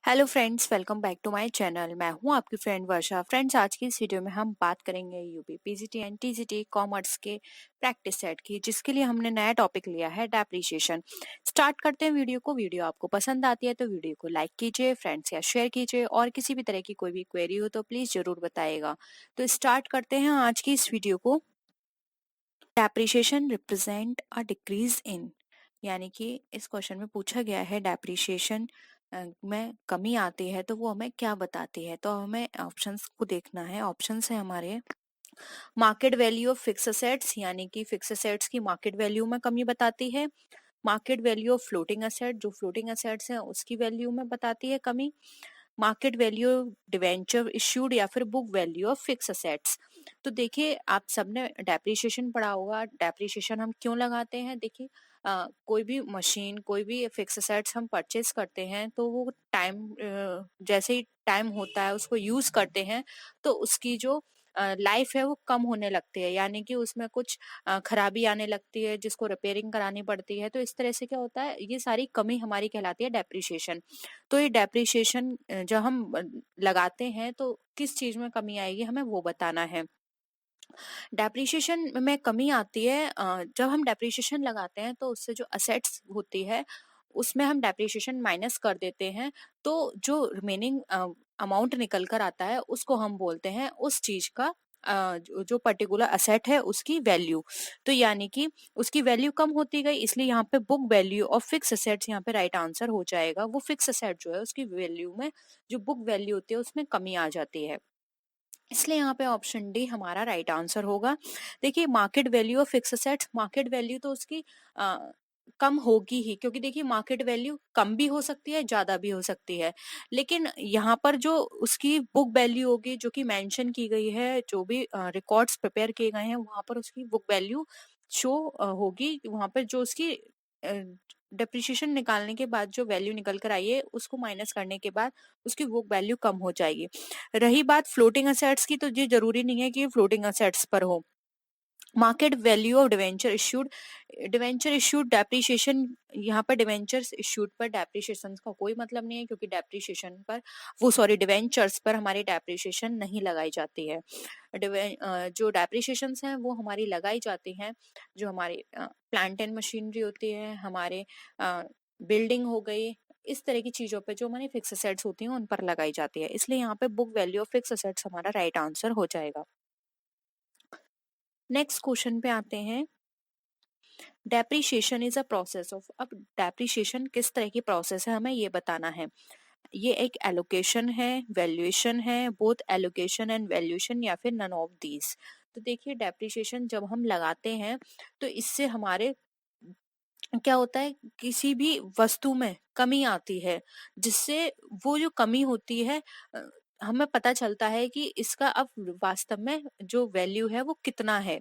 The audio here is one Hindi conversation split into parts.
Hello friends, welcome back to my channel. मैं हूं आपकी फ्रेंड वर्षा। फ्रेंड्स, आज की इस वीडियो में हम बात करेंगे UP PGT and TGT commerce के प्रैक्टिस सेट की, जिसके लिए हमने नया टॉपिक लिया है डेप्रिसिएशन। स्टार्ट करते हैं वीडियो को। वीडियो आपको पसंद आती है तो वीडियो को लाइक कीजिए, फ्रेंड्स या शेयर कीजिए, और किसी भी तरह की कोई भी क्वेरी हो तो प्लीज जरूर बताइएगा। तो स्टार्ट करते हैं आज की इस वीडियो को। Depreciation represent a decrease in, यानी कि इस क्वेश्चन में पूछा गया है डेप्रिसिएशन में कमी आती है तो वो हमें क्या बताती है। तो हमें ऑप्शंस को देखना है। ऑप्शंस है हमारे market value of fix assets, यानी कि फिक्स असेट्स की मार्केट वैल्यू में कमी बताती है। Market value of floating asset, जो फ्लोटिंग असेट्स हैं उसकी वैल्यू में बताती है कमी। मार्केट वैल्यू डिवेंचर इश्यूड, या फिर book value of fix assets. तो देखिए, आप सबने डेप्रिसिएशन पढ़ा होगा। डेप्रिसिएशन हम क्यों लगाते हैं? देखिए, कोई भी मशीन, कोई भी फिक्स असेट्स हम परचेज करते हैं तो वो टाइम, जैसे ही टाइम होता है उसको यूज करते हैं तो उसकी जो लाइफ है वो कम होने लगती है, यानी कि उसमें कुछ खराबी आने लगती है जिसको रिपेयरिंग करानी पड़ती है। तो इस तरह से क्या होता है, ये सारी कमी हमारी कहलाती है डेप्रिसिएशन। तो ये डेप्रिसिएशन जब हम लगाते हैं तो किस चीज में कमी आएगी हमें वो बताना है। डेप्रिसिएशन में कमी आती है जब हम डेप्रिसिएशन लगाते हैं तो उससे जो असेट्स होती है उसमें हम डेप्रिसिएशन माइनस कर देते हैं। तो जो रिमेनिंग अमाउंट निकल कर आता है उसको हम बोलते हैं उस चीज का जो पर्टिकुलर असेट है उसकी वैल्यू। तो यानी कि उसकी वैल्यू कम होती गई, इसलिए यहाँ पे बुक वैल्यू और फिक्स असेट्स यहाँ पे राइट आंसर हो जाएगा। वो फिक्स असेट जो है उसकी वैल्यू में जो बुक वैल्यू होती है उसमें कमी आ जाती है, इसलिए यहाँ पे ऑप्शन डी हमारा राइट आंसर होगा। देखिए, market value of fix assets, market value तो उसकी कम होगी ही, क्योंकि देखिए मार्केट वैल्यू कम भी हो सकती है, ज्यादा भी हो सकती है। लेकिन यहाँ पर जो उसकी बुक वैल्यू होगी, जो कि मेंशन की गई है, जो भी रिकॉर्ड्स प्रिपेयर किए गए हैं वहां पर उसकी बुक वैल्यू शो होगी। वहां पर जो उसकी डिप्रिसिएशन निकालने के बाद जो वैल्यू निकल कर आई है उसको माइनस करने के बाद उसकी बुक वैल्यू कम हो जाएगी। रही बात फ्लोटिंग असेट्स की, तो ये जरूरी नहीं है कि फ्लोटिंग असेट्स पर हो। Market value of debenture issued, debenture issued depreciation, यहाँ पर डिवेंचर्स इश्यूड पर डेप्रिसिएशन का कोई मतलब नहीं है, क्योंकि डेप्रिसिएशन पर डिवेंचर्स पर हमारी डेप्रिसिएशन नहीं लगाई जाती है। जो डेप्रिसिएशन हैं वो हमारी लगाई जाती हैं जो हमारी प्लांट एंड मशीनरी होती है, हमारे बिल्डिंग हो गई, इस तरह की चीजों पे जो हमारी फिक्स असेट्स होती हैं उन पर लगाई जाती है। इसलिए यहाँ पे book value of fix assets हमारा राइट आंसर हो जाएगा। नेक्स्ट क्वेश्चन पे आते हैं। Depreciation is a process of, अब डेप्रिसिएशन किस तरह की प्रोसेस है हमें ये बताना है। ये एक एलोकेशन है, वैल्यूएशन है, बोथ एलोकेशन एंड वैल्यूएशन, या फिर नन ऑफ दीज। तो देखिए, डेप्रिसिएशन जब हम लगाते हैं तो इससे हमारे क्या होता है, किसी भी वस्तु में कमी आती है, जिससे वो जो कमी होती है अ, हमें पता चलता है कि इसका अब वास्तव में जो वैल्यू है वो कितना है।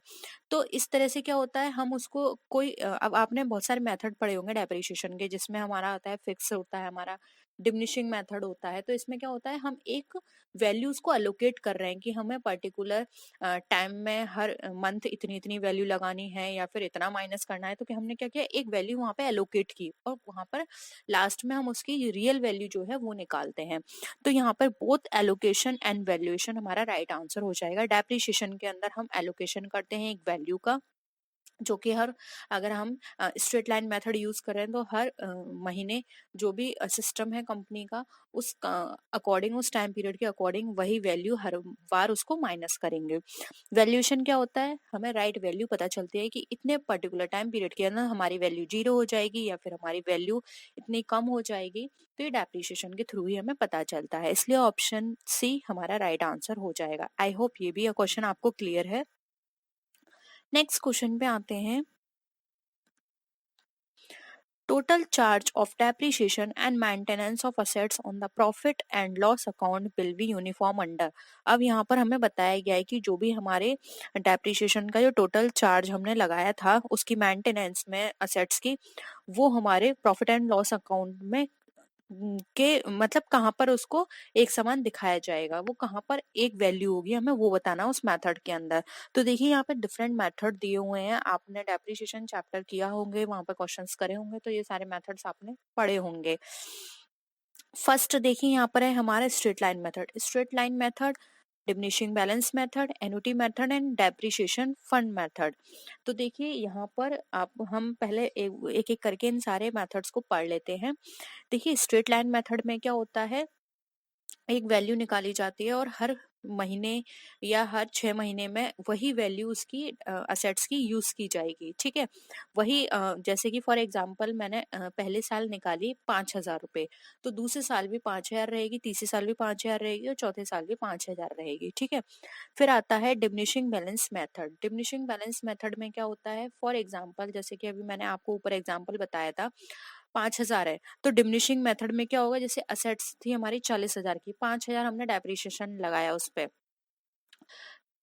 तो इस तरह से क्या होता है, हम उसको कोई अब आपने बहुत सारे मेथड पढ़े होंगे डेप्रिसिएशन के, जिसमें हमारा आता है फिक्स होता है, हमारा डिमिनिशिंग मेथड होता है। तो इसमें क्या होता है, हम एक वैल्यूज को अलोकेट कर रहे हैं कि हमें पर्टिकुलर टाइम में हर मंथ इतनी इतनी वैल्यू लगानी है या फिर इतना माइनस करना है। तो कि हमने क्या किया, एक वैल्यू वहां पे एलोकेट की और वहां पर लास्ट में हम उसकी रियल वैल्यू जो है वो निकालते हैं। तो यहाँ पर बोथ एलोकेशन एंड वैल्यूएशन हमारा राइट आंसर हो जाएगा। डेप्रिसिएशन के अंदर हम एलोकेशन करते हैं एक वैल्यू का, जो कि हर, अगर हम स्ट्रेट लाइन मेथड यूज करें तो हर महीने जो भी सिस्टम है कंपनी का उस अकॉर्डिंग, उस टाइम पीरियड के अकॉर्डिंग वही वैल्यू हर बार उसको माइनस करेंगे। वैल्यूएशन क्या होता है, हमें राइट वैल्यू पता चलती है कि इतने पर्टिकुलर टाइम पीरियड के अंदर हमारी वैल्यू 0 हो जाएगी या फिर हमारी वैल्यू इतनी कम हो जाएगी। तो ये डेप्रिसिएशन के थ्रू ही हमें पता चलता है, इसलिए ऑप्शन सी हमारा राइट आंसर हो जाएगा। आई होप ये भी क्वेश्चन आपको क्लियर है। नेक्स्ट क्वेश्चन पे आते हैं। Total charge of depreciation and maintenance of assets on the profit and loss account will be uniform under। अब यहाँ पर हमें बताया गया है कि जो भी हमारे डेप्रिसिएशन का जो टोटल चार्ज हमने लगाया था उसकी मेंटेनेंस में असेट्स की, वो हमारे प्रॉफिट एंड लॉस अकाउंट में के मतलब कहाँ पर उसको एक समान दिखाया जाएगा, वो कहाँ पर एक वैल्यू होगी हमें वो बताना उस मेथड के अंदर। तो देखिए, यहाँ पे डिफरेंट मेथड दिए हुए हैं, आपने डेप्रिसिएशन चैप्टर किया होंगे, वहां पर क्वेश्चंस करे होंगे, तो ये सारे मेथड्स आपने पढ़े होंगे। फर्स्ट देखिए यहाँ पर है हमारा straight line method. Straight line method, diminishing balance method, annuity method and depreciation fund method. तो देखिए यहाँ पर आप हम पहले एक एक करके इन सारे मेथड्स को पढ़ लेते हैं। देखिए स्ट्रेट लाइन मेथड में क्या होता है, एक वैल्यू निकाली जाती है और हर महीने या हर 6 महीने में वही वैल्यू उसकी असेट्स की यूज की जाएगी। ठीक है, वही जैसे कि फॉर एग्जांपल मैंने पहले साल निकाली 5,000 रुपए, तो दूसरे साल भी 5,000 रहेगी, तीसरे साल भी 5,000 रहेगी और चौथे साल भी 5,000 रहेगी। ठीक है, फिर आता है diminishing balance method. Diminishing balance method में क्या होता है, फॉर एग्जांपल जैसे कि अभी मैंने आपको ऊपर एग्जांपल बताया था 5,000 है, तो डिमिनिशिंग मेथड में क्या होगा, जैसे असेट्स थी हमारी 40,000 की, 5,000 हमने डेप्रिसिएशन लगाया उस पे।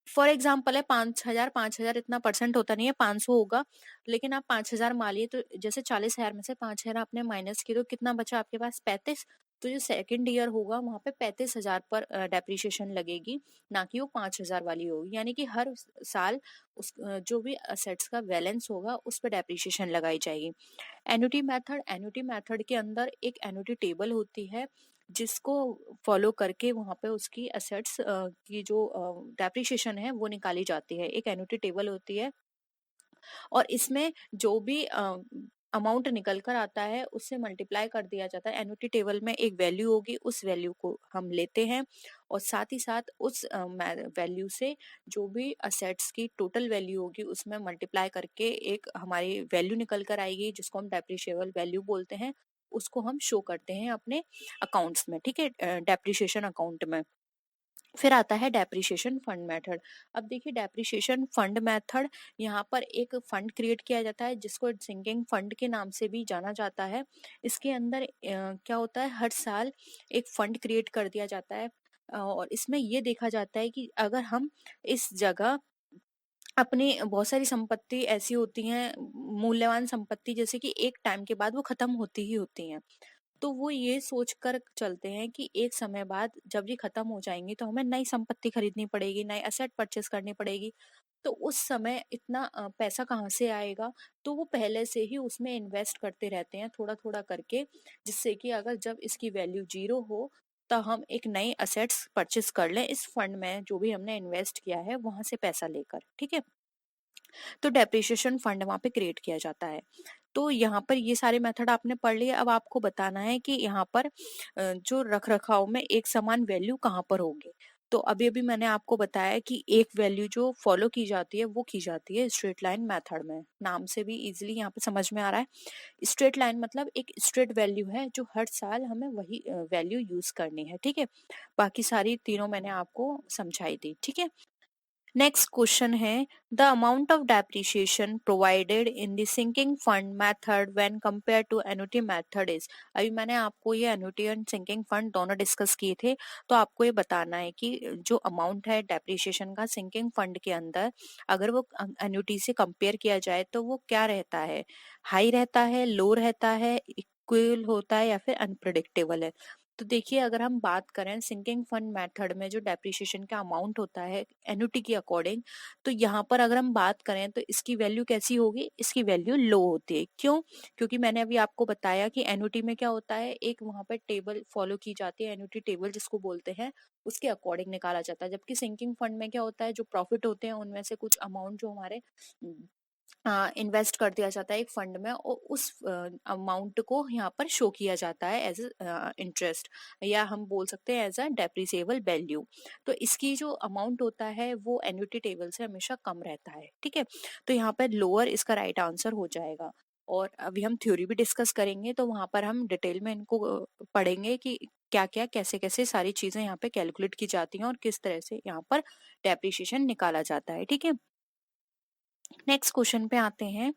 फॉर एग्जाम्पल है 5,000, 5,000 इतना परसेंट होता नहीं है, 500 होगा, लेकिन आप 5,000 मानिए, तो जैसे 40,000 में से 5,000 आपने माइनस किए तो कितना बचा आपके पास, 35। तो जो सेकंड ईयर होगा वहां पे 35,000 पर डेप्रिसिएशन लगेगी, ना कि वो 5,000 वाली होगी। यानी कि हर साल उस जो भी असेट्स का बैलेंस होगा उस पर डेप्रिसिएशन लगाई जाएगी। एन्युटी मेथड, एन्युटी मेथड के अंदर एक एन्युटी टेबल होती है जिसको फॉलो करके वहां पे उसकी असेट्स की जो डेप्रिसिएशन है वो निकाली जाती है। एक एन्युटी टेबल होती है और इसमें जो भी अमाउंट निकल कर आता है उससे मल्टीप्लाई कर दिया जाता है। एन्युटी टेबल में एक वैल्यू होगी, उस वैल्यू को हम लेते हैं और साथ ही साथ उस वैल्यू से जो भी असेट्स की टोटल वैल्यू होगी उसमें मल्टीप्लाई करके एक हमारी वैल्यू निकल कर आएगी जिसको हम डेप्रिशिएबल वैल्यू बोलते हैं। उसको हम शो करते हैं अपने अकाउंट्स में। ठीक है, डेप्रिशिएशन अकाउंट में। फिर आता है डेप्रिसिएशन फंड मेथड। अब देखिए डेप्रिसिएशन फंड मेथड, यहाँ पर एक फंड क्रिएट किया जाता है जिसको सिंकिंग फंड के नाम से भी जाना जाता है। इसके अंदर क्या होता है, हर साल एक फंड क्रिएट कर दिया जाता है और इसमें ये देखा जाता है कि अगर हम इस जगह अपनी बहुत सारी संपत्ति ऐसी होती हैं, मूल्यवान संपत्ति, जैसे कि एक टाइम के बाद वो खत्म होती ही होती हैं, तो वो ये सोचकर चलते हैं कि एक समय बाद जब ये खत्म हो जाएंगी तो हमें नई संपत्ति खरीदनी पड़ेगी, नई एसेट परचेस करनी पड़ेगी। तो उस समय इतना पैसा कहाँ से आएगा, तो वो पहले से ही उसमें इन्वेस्ट करते रहते हैं थोड़ा थोड़ा करके, जिससे कि अगर जब इसकी वैल्यू जीरो हो तो हम एक नई असेट्स परचेस कर लें इस फंड में जो भी हमने इन्वेस्ट किया है वहां से पैसा लेकर। ठीक है, तो डेप्रिसिएशन फंड वहां पे क्रिएट किया जाता है। तो यहाँ पर ये सारे मेथड आपने पढ़ लिए। अब आपको बताना है कि यहाँ पर जो रख रखाव में एक समान वैल्यू कहाँ पर होगी। तो अभी अभी मैंने आपको बताया कि एक वैल्यू जो फॉलो की जाती है वो की जाती है स्ट्रेट लाइन मेथड में। नाम से भी इजीली यहाँ पे समझ में आ रहा है। स्ट्रेट लाइन मतलब एक स्ट्रेट वैल्यू है जो हर साल हमें वही वैल्यू यूज करनी है। ठीक है, बाकी सारी तीनों मैंने आपको समझाई दी। ठीक है, नेक्स्ट क्वेश्चन है, the amount of depreciation provided in the sinking fund method when compare to annuity method is. अभी मैंने आपको ये एन्युटी एंड सिंकिंग फंड दोनों डिस्कस किए थे, तो आपको ये बताना है कि जो अमाउंट है डेप्रिसिएशन का सिंकिंग फंड के अंदर, अगर वो एन्युटी से कंपेयर किया जाए तो वो क्या रहता है, हाई रहता है, लो रहता है, इक्वल होता है या फिर अनप्रिडिक्टेबल है। तो देखिए अगर हम बात करें सिंकिंग फंड मेथड में जो डेप्रिसिएशन का अमाउंट होता है एन्युटी के अकॉर्डिंग, तो यहाँ पर अगर हम बात करें तो इसकी वैल्यू कैसी होगी, इसकी वैल्यू लो होती है। क्यों? क्योंकि मैंने अभी आपको बताया कि एन्युटी में क्या होता है, एक वहां पर टेबल फॉलो की जाती है, एन्युटी टेबल जिसको बोलते हैं, उसके अकॉर्डिंग निकाला जाता है। जबकि सिंकिंग फंड में क्या होता है, जो प्रॉफिट होते हैं उनमें से कुछ अमाउंट जो हमारे इन्वेस्ट कर दिया जाता है एक फंड में और उस अमाउंट को यहाँ पर शो किया जाता है एज इंटरेस्ट, या हम बोल सकते हैं एज अ डेप्रिसिएबल वैल्यू। तो इसकी जो अमाउंट होता है वो एन्युटी टेबल से हमेशा कम रहता है। ठीक है, तो यहाँ पर लोअर इसका राइट आंसर हो जाएगा। और अभी हम थ्योरी भी डिस्कस करेंगे तो वहां पर हम डिटेल में इनको पढ़ेंगे कि क्या क्या कैसे कैसे सारी चीजें यहाँ पे कैलकुलेट की जाती हैं और किस तरह से यहाँ पर डेप्रिसिएशन निकाला जाता है। ठीक है, नेक्स्ट क्वेश्चन पे आते हैं।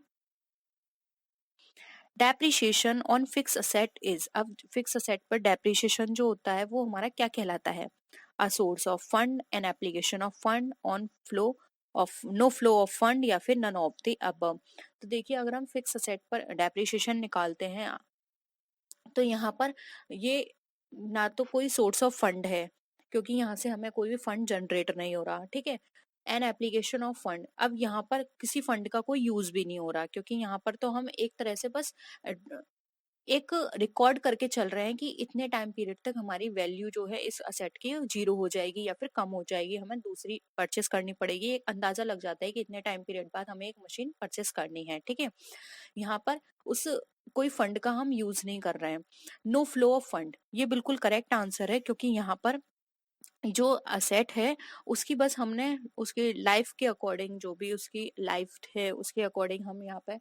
Depreciation on fix asset is. अब फिक्स असेट पर डेप्रिसिएशन जो होता है वो हमारा क्या कहलाता है, a source of fund, an application of fund, on flow of, no flow of fund, या फिर नन ऑफ द अबव। तो देखिए अगर हम फिक्स असेट पर डेप्रिसिएशन निकालते हैं तो यहाँ पर ये ना तो कोई सोर्स ऑफ फंड है, क्योंकि यहाँ से हमें कोई भी फंड जनरेट नहीं हो रहा। ठीक है, एन एप्लीकेशन ऑफ फंड, अब यहाँ पर किसी फंड का कोई यूज भी नहीं हो रहा, क्योंकि यहाँ पर तो हम एक तरह से बस एक रिकॉर्ड करके चल रहे हैं कि इतने टाइम पीरियड तक हमारी वैल्यू जो है इस असेट की जीरो हो जाएगी या फिर कम हो जाएगी, हमें दूसरी परचेस करनी पड़ेगी। एक अंदाजा लग जाता है कि इतने टाइम पीरियड बाद हमें एक मशीन परचेस करनी है, ठीक है। यहाँ पर उस कोई फंड का हम यूज नहीं कर रहे हैं। नो फ्लो ऑफ फंड, ये बिल्कुल करेक्ट आंसर है, क्योंकि यहाँ पर जो असेट है उसकी बस हमने उसकी लाइफ के अकॉर्डिंग, जो भी उसकी लाइफ है उसके अकॉर्डिंग हम यहाँ पे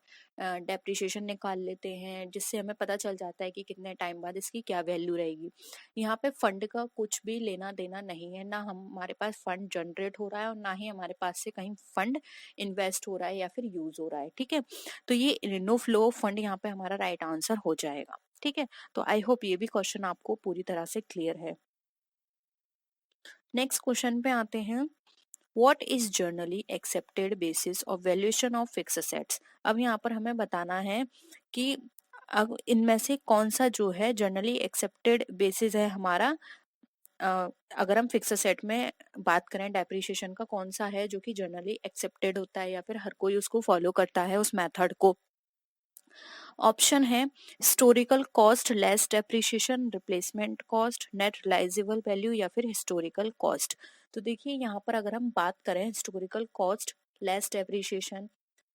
डेप्रिसिएशन निकाल लेते हैं, जिससे हमें पता चल जाता है कि कितने टाइम बाद इसकी क्या वैल्यू रहेगी। यहाँ पे फंड का कुछ भी लेना देना नहीं है, ना हमारे पास फंड जनरेट हो रहा है और ना ही हमारे पास से कहीं फंड इन्वेस्ट हो रहा है या फिर यूज हो रहा है, ठीक है। तो ये नो फ्लो ऑफ फंड यहाँ पे हमारा राइट आंसर हो जाएगा, ठीक है। तो आई होप ये भी क्वेश्चन आपको पूरी तरह से क्लियर है। नेक्स्ट क्वेश्चन पे आते हैं। What is generally accepted basis of valuation of fix assets. अब यहाँ पर हमें बताना है कि अब इनमें से कौन सा जो है जनरली एक्सेप्टेड बेसिस है हमारा। अगर हम फिक्स असेट में बात करें डेप्रिसिएशन का, कौन सा है जो कि जनरली एक्सेप्टेड होता है या फिर हर कोई उसको फॉलो करता है उस मेथड को। ऑप्शन है historical cost less depreciation, replacement cost, net realisable value या फिर हिस्टोरिकल कॉस्ट। तो देखिए यहाँ पर अगर हम बात करें historical cost less depreciation,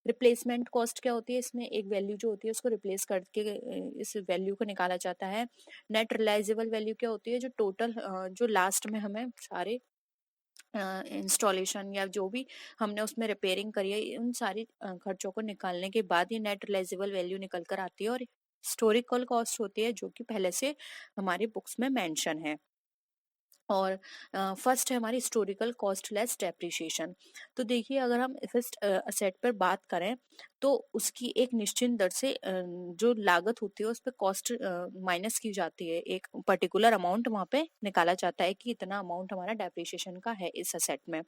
replacement cost क्या होती है, इसमें एक वैल्यू जो होती है उसको रिप्लेस करके इस वैल्यू को निकाला जाता है। नेट रिलाइजेबल वैल्यू क्या होती है, जो टोटल जो लास्ट में हमें सारे इंस्टॉलेशन या जो भी हमने उसमें रिपेयरिंग करी है उन सारी खर्चों को निकालने के बाद ये नेट रिलाइजेबल वैल्यू निकल कर आती है। और हिस्टोरिकल कॉस्ट होती है जो कि पहले से हमारी बुक्स में मेंशन है। और फर्स्ट है हमारी हिस्टोरिकल कॉस्ट लेस डेप्रिसिएशन। तो देखिए अगर हम फिक्स्ड असेट पर बात करें तो उसकी एक निश्चित दर से जो लागत होती है उस पर कॉस्ट माइनस की जाती है, एक पर्टिकुलर अमाउंट वहां पे निकाला जाता है कि इतना अमाउंट हमारा डेप्रिसिएशन का है इस असेट में।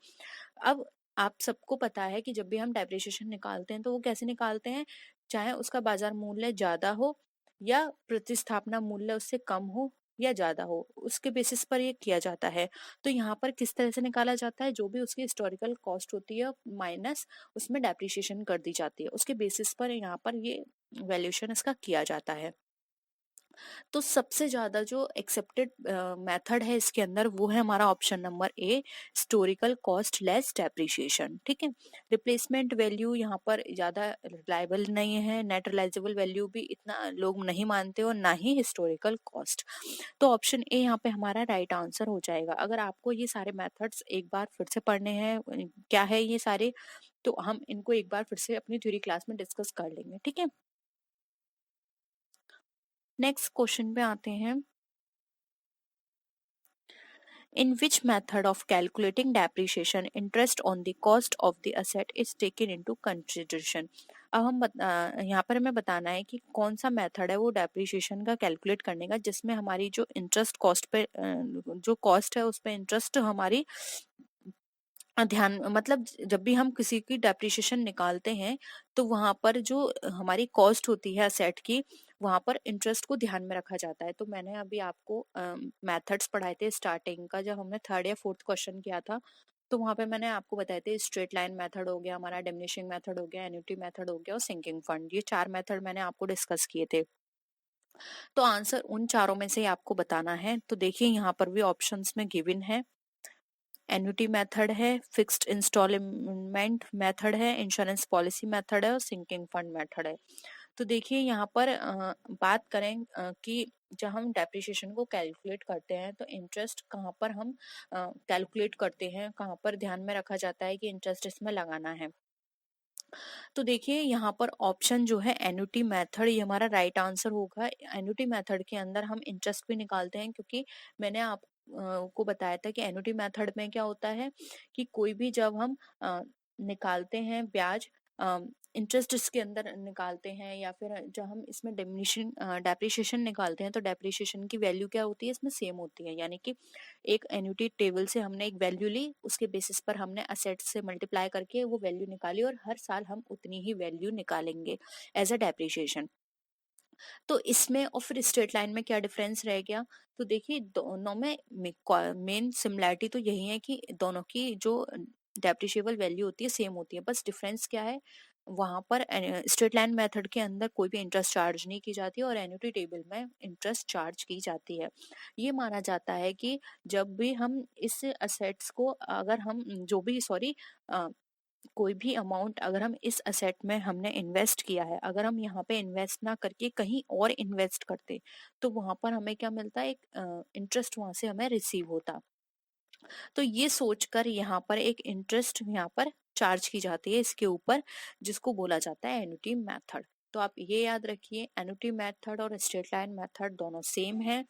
अब आप सबको पता है कि जब भी हम डेप्रिसिएशन निकालते हैं तो वो कैसे निकालते हैं, चाहे उसका बाजार मूल्य ज्यादा हो या प्रतिस्थापना मूल्य उससे कम हो या ज्यादा हो, उसके बेसिस पर ये किया जाता है। तो यहाँ पर किस तरह से निकाला जाता है, जो भी उसकी हिस्टोरिकल कॉस्ट होती है माइनस उसमें डेप्रिसिएशन कर दी जाती है, उसके बेसिस पर यहाँ पर ये वैल्यूएशन इसका किया जाता है। तो सबसे ज्यादा जो एक्सेप्टेड मेथड है इसके अंदर वो है हमारा option number A, historical cost less depreciation, ठीक है। रिप्लेसमेंट वैल्यू यहाँ पर ज्यादा रिलायबल नहीं है, नेट रिलाइजेबल वैल्यू भी इतना लोग नहीं मानते और ना ही हिस्टोरिकल कॉस्ट। तो ऑप्शन ए यहाँ पे हमारा राइट आंसर हो जाएगा। अगर आपको ये सारे मेथड्स एक बार फिर से पढ़ने हैं, क्या है ये सारे, तो हम इनको एक बार फिर से अपनी थ्योरी क्लास में डिस्कस कर लेंगे, ठीक है। नेक्स्ट क्वेश्चन पे आते हैं। In which method of calculating depreciation, interest on the cost of the asset is taken into consideration। अब यहाँ पर हमें बताना है कि कौन सा मेथड है वो डेप्रिसिएशन का कैलकुलेट करने का, जिसमें हमारी जो इंटरेस्ट कॉस्ट पे जो कॉस्ट है उस पे इंटरेस्ट हमारी ध्यान, मतलब जब भी हम किसी की डेप्रिसिएशन निकालते हैं तो वहां पर जो हमारी कॉस्ट होती है असेट की, वहां पर इंटरेस्ट को ध्यान में रखा जाता है। तो मैंने अभी आपको मेथड्स पढ़ाए थे स्टार्टिंग का, जब हमने थर्ड या फोर्थ क्वेश्चन किया था, तो वहां पे मैंने आपको बताए थे स्ट्रेट लाइन मेथड हो गया हमारा, डिमिनिशिंग मेथड हो गया, एन्युटी मेथड हो गया और सिंकिंग फंड, ये चार मेथड मैंने आपको डिस्कस किए थे। तो आंसर उन चारों में से ही आपको बताना है। तो देखिए यहाँ पर भी ऑप्शंस में गिवन है, एन्युटी मेथड है, फिक्स्ड इंस्टॉलमेंट मेथड है, इंश्योरेंस पॉलिसी मेथड है और सिंकिंग फंड मेथड है। तो देखिए यहाँ पर बात करें कि जब हम डेप्रिसिएशन को कैलकुलेट करते हैं तो इंटरेस्ट कहाँ पर हम कैलकुलेट करते हैं, कहाँ पर ध्यान में रखा जाता है कि इंटरेस्ट इसमें लगाना है। तो देखिए यहाँ पर ऑप्शन जो है एन्युटी मेथड, ये हमारा राइट आंसर होगा। एन्युटी मेथड के अंदर हम इंटरेस्ट भी निकालते हैं, क्योंकि मैंने आप को बताया था कि एन्युटी मेथड में क्या होता है कि कोई भी जब हम निकालते हैं ब्याज, इंटरेस्ट इसके अंदर निकालते हैं या फिर जब हम इसमें डिमिनिशिंग डेप्रिसिएशन निकालते हैं तो डेप्रिसिएशन की वैल्यू क्या होती है इसमें सेम होती है। यानी कि एक एन्युटी टेबल से हमने एक वैल्यू ली, उसके बेसिस पर हमने असेट से मल्टीप्लाई करके वो वैल्यू निकाली और हर साल हम उतनी ही वैल्यू निकालेंगे एज अ डेप्रिसिएशन। तो इसमें और फिर स्ट्रेट लाइन में क्या डिफरेंस रह गया, तो देखिए दोनों में मेन सिमिलैरिटी तो यही है कि दोनों की जो डेप्रिशिएबल वैल्यू होती है सेम होती है, बस डिफरेंस क्या है, वहां पर स्ट्रेट लाइन मेथड के अंदर कोई भी इंटरेस्ट चार्ज नहीं की जाती है और एन्युटी टेबल में इंटरेस्ट चार्ज की जाती है। ये माना जाता है कि जब भी हम इस असेट्स को अगर हम जो भी सॉरी कोई भी अमाउंट अगर हम इस असेट में हमने इन्वेस्ट किया है, अगर हम यहाँ पे इन्वेस्ट ना करके कहीं और इन्वेस्ट करते तो वहां पर हमें क्या मिलता, एक इंटरेस्ट वहां से हमें रिसीव होता। तो ये सोचकर यहाँ पर एक इंटरेस्ट यहाँ पर चार्ज की जाती है इसके ऊपर, जिसको बोला जाता है एन्युटी मेथड। तो आप ये याद रखिए, एन्युटी मेथड और स्ट्रेट लाइन मेथड दोनों सेम है।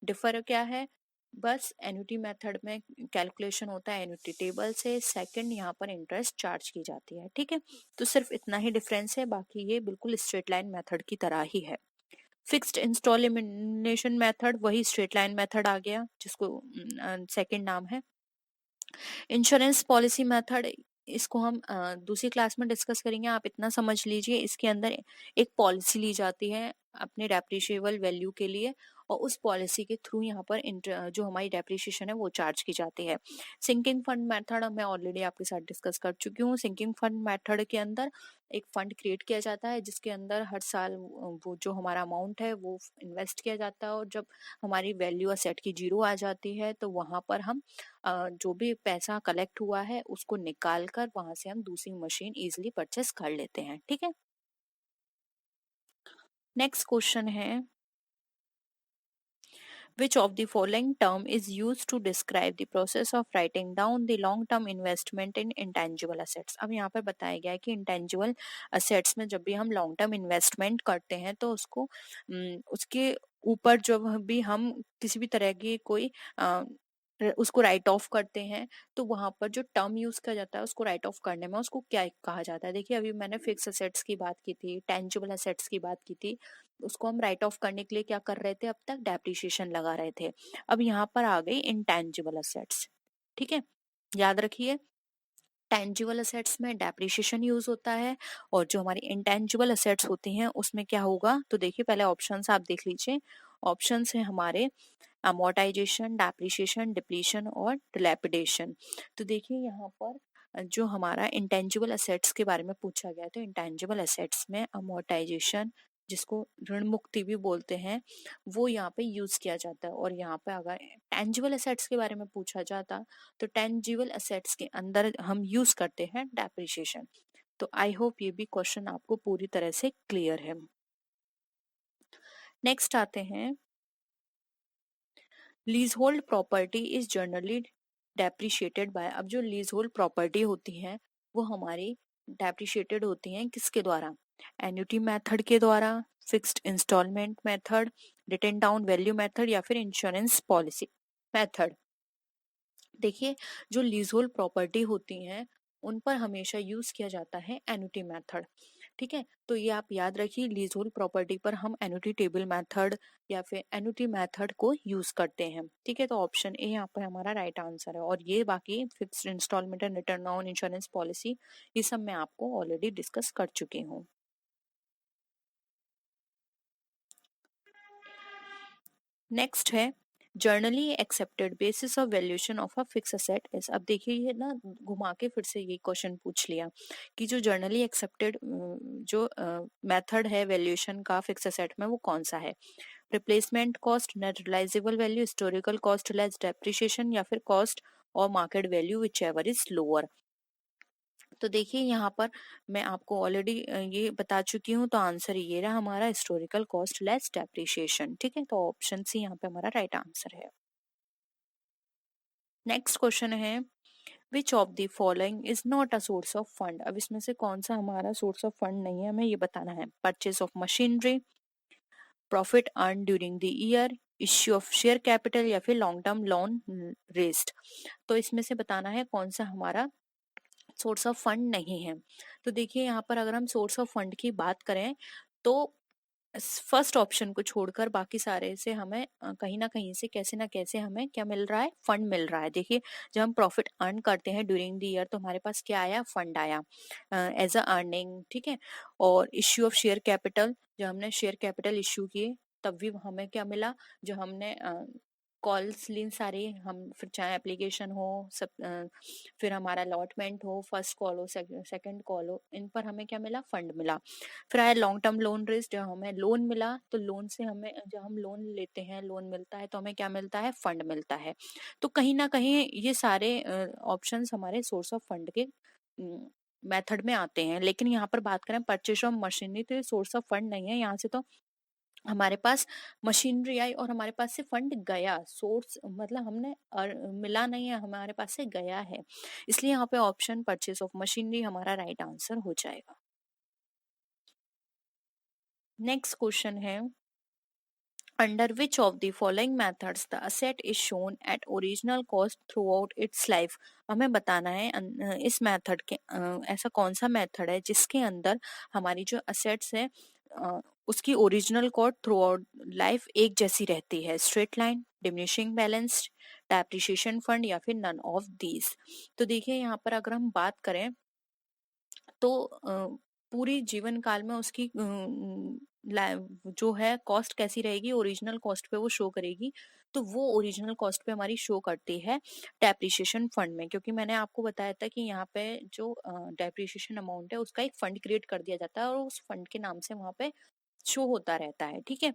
डिफर क्या है, बस एन्युटी मेथड में कैलकुलेशन होता है एन्युटी टेबल से, सेकंड यहाँ पर इंटरेस्ट चार्ज की जाती है। ठीक है, तो सिर्फ इतना ही डिफरेंस है, बाकी ये बिल्कुल स्ट्रेट लाइन मेथड की तरह ही है। फिक्स्ड इंस्टॉलेशन मेथड वही स्ट्रेट लाइन मेथड आ गया, जिसको सेकंड नाम है। इंश्योरेंस पॉलिसी मेथड, इसको हम दूसरी क्लास में डिस्कस करेंगे, आप इतना समझ लीजिए इसके अंदर एक पॉलिसी ली जाती है अपने डेप्रिशिएबल वैल्यू के लिए, और उस पॉलिसी के थ्रू यहाँ पर जो हमारी डेप्रिशिएशन है वो चार्ज की जाती है। सिंकिंग फंड मेथड मैं ऑलरेडी आपके साथ डिस्कस कर चुकी हूँ। सिंकिंग फंड मेथड के अंदर एक फंड क्रिएट किया जाता है जिसके अंदर हर साल वो जो हमारा अमाउंट है वो इन्वेस्ट किया जाता है, और जब हमारी वैल्यू असेट की जीरो आ जाती है तो वहां पर हम जो भी पैसा कलेक्ट हुआ है उसको निकाल कर वहां से हम दूसरी मशीन इजिली परचेस कर लेते हैं। ठीक है, नेक्स्ट क्वेश्चन है, which of the following term is used to describe the process of writing down the long term investment in intangible assets। अब यहाँ पर बताया गया है कि intangible assets में जब भी हम लॉन्ग टर्म इन्वेस्टमेंट करते हैं तो उसको उसके ऊपर जब भी हम किसी भी तरह की कोई उसको राइट ऑफ करते हैं तो वहां पर जो टर्म यूज किया जाता है उसको राइट ऑफ करने में उसको क्या कहा जाता है। देखिए अभी मैंने फिक्स असेट्स की बात की थी, टेंजिबल असेट्स की बात की थी, उसको हम राइट ऑफ करने के लिए क्या कर रहे थे, अब तक डेप्रिसिएशन लगा रहे थे। अब यहाँ पर आ गई इंटेंजिबल असेट्स। ठीक है, याद रखिए टेंजिबल असेट्स में डेप्रिसिएशन यूज होता है, और जो हमारी इंटेंजिबल असेट्स होती हैं उसमें क्या होगा, तो देखिए पहले ऑप्शंस आप देख लीजिए। ऑप्शंस है हमारे अमोर्टाइजेशन, डेप्रिसिएशन, डिप्लीशन और डिलैपिडेशन। तो देखिए यहाँ पर जो हमारा इंटेंजिबल असेट्स के बारे में पूछा गया है, तो इंटेंजिबल असेट्स में अमोर्टाइजेशन, जिसको ऋण मुक्ति भी बोलते हैं, वो यहाँ पे यूज किया जाता है। और यहाँ पे अगर टेंजिबल असेट्स के बारे में पूछा जाता तो टेंजिबल असेट्स के अंदर हम यूज करते हैं डेप्रिसिएशन। तो आई होप ये भी क्वेश्चन आपको पूरी तरह से क्लियर है। नेक्स्ट आते हैं, leasehold property is generally depreciated by. अब जो लीज होल्ड प्रॉपर्टी होती है वो हमारी डेप्रिशिएटेड होती हैं किसके द्वारा, एन्युटी मेथड के द्वारा, fixed instalment method, written down value method या फिर इंश्योरेंस पॉलिसी मेथड। देखिए जो लीज होल्ड प्रॉपर्टी होती हैं उन पर हमेशा यूज किया जाता है एन्युटी मेथड। ठीक है, तो ये आप याद रखिए, लीज होल्ड प्रॉपर्टी पर हम एन्युटी टेबल मेथड या फिर एन्युटी मेथड को यूज करते हैं। ठीक है, तो ऑप्शन ए यहाँ पर हमारा राइट आंसर है। और ये बाकी fixed instalment and return on insurance policy ये सब मैं आपको ऑलरेडी डिस्कस कर चुकी हूँ। नेक्स्ट है, generally accepted basis of valuation of a fix asset is. अब देखिए ये ना घुमा के फिर से ये क्वेश्चन पूछ लिया कि जो जर्नली एक्सेप्टेड जो मेथड है वैल्यूएशन का फिक्स असेट में वो कौन सा है, replacement cost, net realisable value, historical cost less depreciation या फिर कॉस्ट और market value whichever is lower. तो देखिए यहाँ पर मैं आपको ऑलरेडी ये बता चुकी हूँ, तो आंसर ये रहा हमारा हिस्टोरिकल कॉस्ट लेस डेप्रिसिएशन। ठीक है, तो ऑप्शन सी यहाँ पे हमारा राइट आंसर है। नेक्स्ट क्वेश्चन है, विच of the following is not a source of fund. अब इसमें से कौन सा हमारा सोर्स ऑफ फंड नहीं है, हमें ये बताना है। Purchase of machinery, profit earn during the year, issue of share capital या फिर लॉन्ग टर्म लोन रेस्ड। तो इसमें से बताना है कौन सा हमारा सोर्स ऑफ फंड नहीं है। तो देखिए यहाँ पर अगर हम सोर्स ऑफ फंड की बात करें तो फर्स्ट ऑप्शन को छोड़कर बाकी सारे से हमें कहीं ना कहीं से कैसे ना कैसे हमें क्या मिल रहा है, फंड मिल रहा है। देखिए जब हम प्रॉफिट अर्न करते हैं ड्यूरिंग द ईयर तो हमारे पास क्या आया, फंड आया एज अ अर्निंग। ठीक है, और इश्यू ऑफ शेयर कैपिटल, जब हमने शेयर कैपिटल इश्यू किए तब भी हमें क्या मिला, जो हमने कॉल्स लीन सारे हम, फिर चाहे एप्लीकेशन हो सब, फिर हमारा अलॉटमेंट हो, फर्स्ट कॉल हो, सेकंड कॉल हो, इन पर हमें क्या मिला, फंड मिला। फिर आया लॉन्ग टर्म लोन रिस्क, जब हमें लोन मिला तो लोन से हमें, जब हम लोन लेते हैं, लोन मिलता है तो हमें क्या मिलता है, फंड मिलता है। तो कहीं ना कहीं ये सारे ऑप्शंस हमारे सोर्स ऑफ फंड के मेथड में आते हैं। लेकिन यहाँ पर बात करें परचेज ऑफ मशीनरी, तो ये सोर्स ऑफ फंड नहीं है। यहाँ से तो हमारे पास मशीनरी आई और हमारे पास से फंड गया, सोर्स मतलब हमने मिला नहीं है, हमारे पास से गया है, इसलिए यहाँ पे ऑप्शन परचेज ऑफ मशीनरी हमारा राइट आंसर हो जाएगा। नेक्स्ट क्वेश्चन है, under which of the following methods the asset is shown at original cost throughout its life. हमें बताना है इस मेथड के ऐसा कौन सा मेथड है जिसके अंदर हमारी जो असेट्स है उसकी original cost through out life एक जैसी रहती है, straight line, diminishing balance, depreciation fund या फिर नन ऑफ दीज। तो देखिए यहाँ पर अगर हम बात करें तो पूरी जीवन काल में उसकी जो है कॉस्ट कैसी रहेगी, ओरिजिनल कॉस्ट पे वो शो करेगी। तो वो ओरिजिनल कॉस्ट पे हमारी शो करती है डेप्रिसिएशन फंड में, क्योंकि मैंने आपको बताया था कि यहाँ पे जो डेप्रिसिएशन अमाउंट है उसका एक फंड क्रिएट कर दिया जाता है और उस फंड के नाम से वहां पे शो होता रहता है। ठीक है,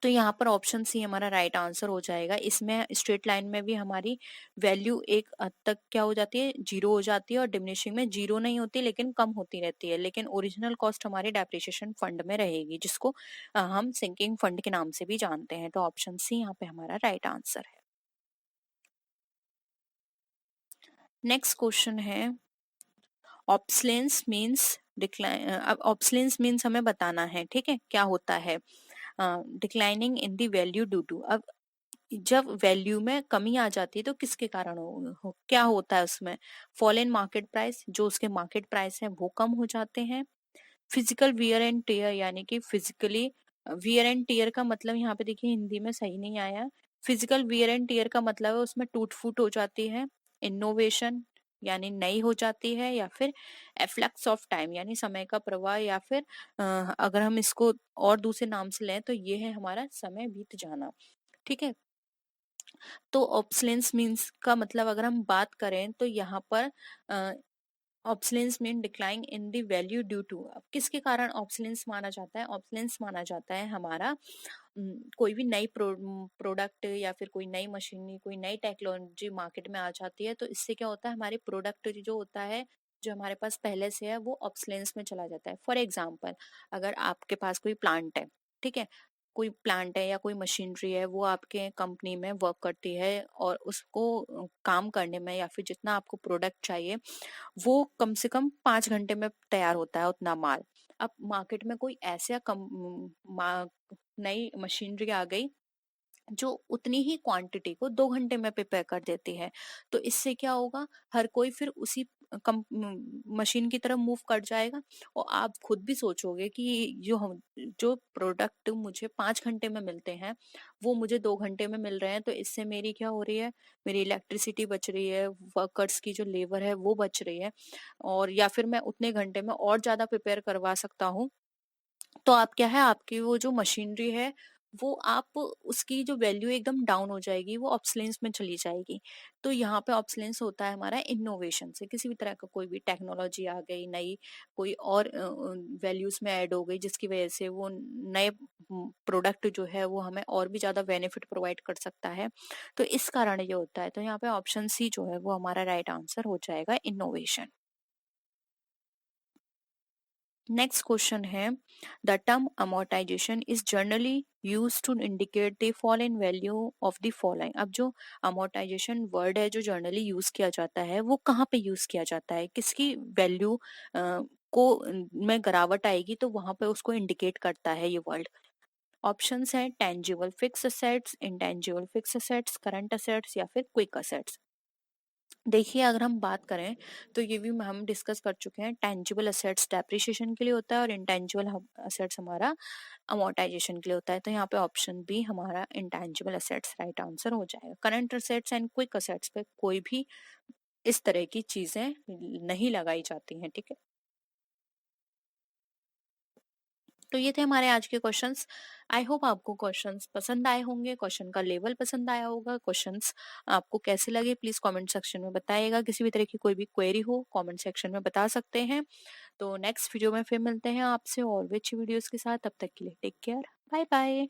तो यहाँ पर ऑप्शन सी हमारा राइट आंसर हो जाएगा। इसमें स्ट्रेट लाइन में भी हमारी वैल्यू एक हद तक क्या हो जाती है, जीरो हो जाती है, और डिमिनिशिंग में जीरो नहीं होती लेकिन कम होती रहती है। लेकिन ओरिजिनल कॉस्ट हमारी डेप्रिसिएशन फंड में रहेगी, जिसको हम सिंकिंग फंड के नाम से भी जानते हैं। तो ऑप्शन सी यहाँ पे हमारा राइट आंसर है। नेक्स्ट क्वेश्चन है, ऑब्सलेंस मीन्स डिक्लाइन। अब ऑब्सलेंस मीन्स हमें बताना है, ठीक है, क्या होता है, declining in the value due to. अब जब वैल्यू में कमी आ जाती है तो किसके कारण क्या होता है उसमें, फॉल इन मार्केट प्राइस, जो उसके मार्केट प्राइस है वो कम हो जाते हैं। फिजिकल वियर एंड टेयर, यानी कि फिजिकली वियर एंड टेयर का मतलब यहाँ पे देखिए हिंदी में सही नहीं आया। फिजिकल वियर एंड टेयर का मतलब है उसमें टूट फूट हो जाती है। इनोवेशन यानी नई हो जाती है, या फिर एफ्लक्स ऑफ टाइम यानी समय का प्रवाह, या फिर अगर हम इसको और दूसरे नाम से लें तो ये है हमारा समय बीत जाना। ठीक है, तो ऑब्सलेंस मीन्स का मतलब अगर हम बात करें तो यहाँ पर obsolescence mean decline in the value due to. अब किसके कारण ऑब्सलेंस माना जाता है, ऑब्सलेंस माना जाता है हमारा कोई भी नई प्रोडक्ट या फिर कोई नई मशीनरी, कोई नई टेक्नोलॉजी मार्केट में आ जाती है, तो इससे क्या होता है, हमारे प्रोडक्ट जो होता है जो हमारे पास पहले से है वो ऑब्सलेंस में चला जाता है। फॉर एग्जाम्पल, अगर आपके पास कोई प्लांट है, ठीक है, कोई प्लांट है या कोई मशीनरी है, वो आपके कंपनी में वर्क करती है और उसको काम करने में या फिर जितना आपको प्रोडक्ट चाहिए वो कम से कम 5 घंटे में तैयार होता है उतना माल। अब मार्केट में कोई ऐसा नई मशीनरी आ गई जो उतनी ही क्वांटिटी को 2 घंटे में प्रिपेयर कर देती है, तो इससे क्या होगा, हर कोई फिर उसी कम मशीन की तरफ मूव कर जाएगा। और आप खुद भी सोचोगे कि जो प्रोडक्ट मुझे 5 घंटे में मिलते हैं वो मुझे 2 घंटे में मिल रहे हैं, तो इससे मेरी क्या हो रही है, मेरी इलेक्ट्रिसिटी बच रही है, वर्कर्स की जो लेबर है वो बच रही है, और या फिर मैं उतने घंटे में और ज्यादा प्रिपेयर करवा सकता हूँ। तो आप क्या है, आपकी वो जो मशीनरी है वो आप उसकी जो वैल्यू एकदम डाउन हो जाएगी, वो ऑब्सलेंस में चली जाएगी। तो यहाँ पे ऑब्सलेंस होता है हमारा इनोवेशन से, किसी भी तरह का कोई भी टेक्नोलॉजी आ गई नई, कोई और वैल्यूज में ऐड हो गई जिसकी वजह से वो नए प्रोडक्ट जो है वो हमें और भी ज्यादा बेनिफिट प्रोवाइड कर सकता है। तो इस कारण ये होता है। तो यहाँ पे ऑप्शन सी जो है वो हमारा राइट आंसर हो जाएगा, इनोवेशन। नेक्स्ट क्वेश्चन है, the term amortization is generally use to indicate the fall in value of the following. अब जो amortization वर्ड है जो जनरली यूज किया जाता है वो कहाँ पे यूज किया जाता है, किसकी वैल्यू को में गिरावट आएगी तो वहां पे उसको इंडिकेट करता है ये वर्ड। ऑप्शंस है tangible fixed assets, intangible fix assets, current assets या फिर क्विक असेट्स। देखिए अगर हम बात करें तो ये भी हम डिस्कस कर चुके हैं, टेंजिबल असेट्स डेप्रिसिएशन के लिए होता है और इंटेंजिबल असेट्स हमारा अमोर्टाइजेशन के लिए होता है। तो यहाँ पे ऑप्शन बी हमारा इंटेंजिबल असेट्स राइट आंसर हो जाएगा। Current assets and quick assets पे कोई भी इस तरह की चीजें नहीं लगाई जाती हैं, ठीक है। तो ये थे हमारे आज के क्वेश्चंस। आई होप आपको क्वेश्चंस पसंद आए होंगे, क्वेश्चन का लेवल पसंद आया होगा, क्वेश्चंस आपको कैसे लगे प्लीज कमेंट सेक्शन में बताइएगा। किसी भी तरह की कोई भी क्वेरी हो कमेंट सेक्शन में बता सकते हैं। तो नेक्स्ट वीडियो में फिर मिलते हैं आपसे और भी अच्छी वीडियोस के साथ। तब तक के लिए टेक केयर, बाय बाय।